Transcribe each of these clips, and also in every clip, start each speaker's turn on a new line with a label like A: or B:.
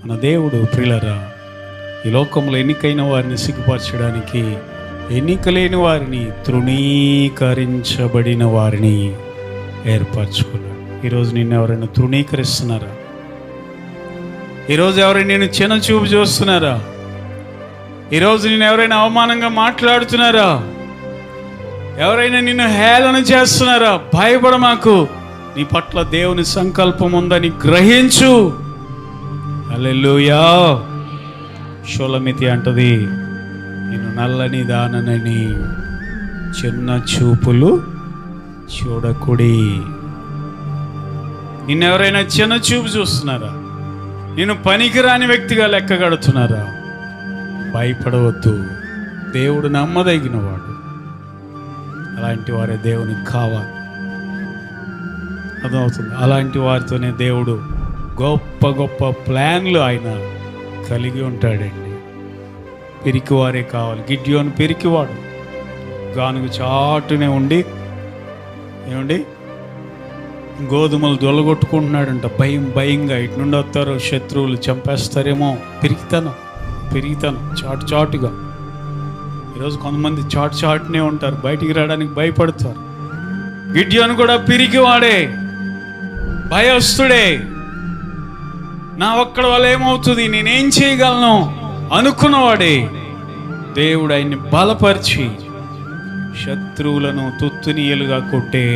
A: మన దేవుడు ప్రియులరా ఈ లోకంలో ఎన్నికైన వారిని సిగ్గుపరచడానికి, ఎన్నిక లేని వారిని, తృణీకరించబడిన వారిని ఏర్పరచుకున్నాడు. ఈరోజు నిన్ను ఎవరైనా తృణీకరిస్తున్నారా? ఈరోజు ఎవరైనా నేను చిన్న చూపు చూస్తున్నారా? ఈరోజు నిన్ను ఎవరైనా అవమానంగా మాట్లాడుతున్నారా? ఎవరైనా నిన్ను హేళన చేస్తున్నారా? భయపడమాకు, నీ పట్ల దేవుని సంకల్పం ఉందని గ్రహించు. హల్లెలూయా. షూలమితి అంటది, నేను నల్లని దాననని చిన్న చూపులు చూడకుడి. నిన్నెవరైనా చిన్న చూపు చూస్తున్నారా? నేను పనికిరాని వ్యక్తిగా లెక్క కడుతున్నారా? భయపడవద్దు, దేవుడు నమ్మదగినవాడు. అలాంటి వారే దేవునికి కావాలి. అర్థమవుతుంది? అలాంటి వారితోనే దేవుడు గొప్ప గొప్ప ప్లాన్లు ఆయన కలిగి ఉంటాడండి. పిరికివారే కావాలి. గిడ్యోను పిరికివాడు, గానుగు చాటునే ఉండి ఏమండి గోధుమలు దొలగొట్టుకుంటున్నాడంట. భయంగా ఇటు నుండి వస్తారు, శత్రువులు చంపేస్తారేమో. పెరిగితనం చాటుగా. ఈరోజు కొంతమంది చాటునే ఉంటారు, బయటికి రావడానికి భయపడతారు. గిడ్యోను కూడా పిరికివాడే, భయస్తుడే. నా ఒక్కడి వల్ల ఏమవుతుంది, నేనేం చేయగలను అనుకున్నవాడే. దేవుడు ఆయన్ని బలపరిచి శత్రువులను తుత్తునీయలుగా కొట్టే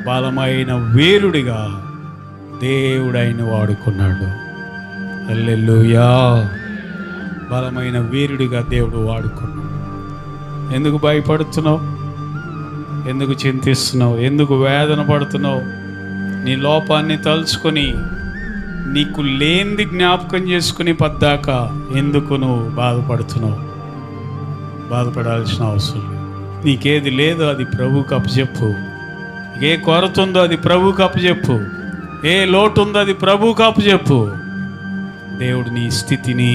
A: బలమైన వీరుడిగా దేవుడు ఆయన్ని వాడుకున్నాడు. హల్లెలూయా. బలమైన వీరుడిగా దేవుడు వాడుకున్నాడు. ఎందుకు భయపడుతున్నావు? ఎందుకు చింతిస్తున్నావు? ఎందుకు వేదన పడుతున్నావు? నీ లోపాన్ని తలుచుకొని, నీకు లేనిది జ్ఞాపకం చేసుకుని పద్దాక ఎందుకు నువ్వు బాధపడుతున్నావు? బాధపడాల్సిన అవసరం లేదు. నీకేది లేదో అది ప్రభువుకి అప్పచెప్పు. ఏ కొరత ఉందో అది ప్రభువుకి అప్పచెప్పు. ఏ లోటు ఉందో అది ప్రభువుకి అప్పచెప్పు. దేవుడు నీ స్థితిని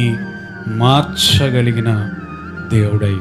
A: మార్చగలిగిన దేవుడై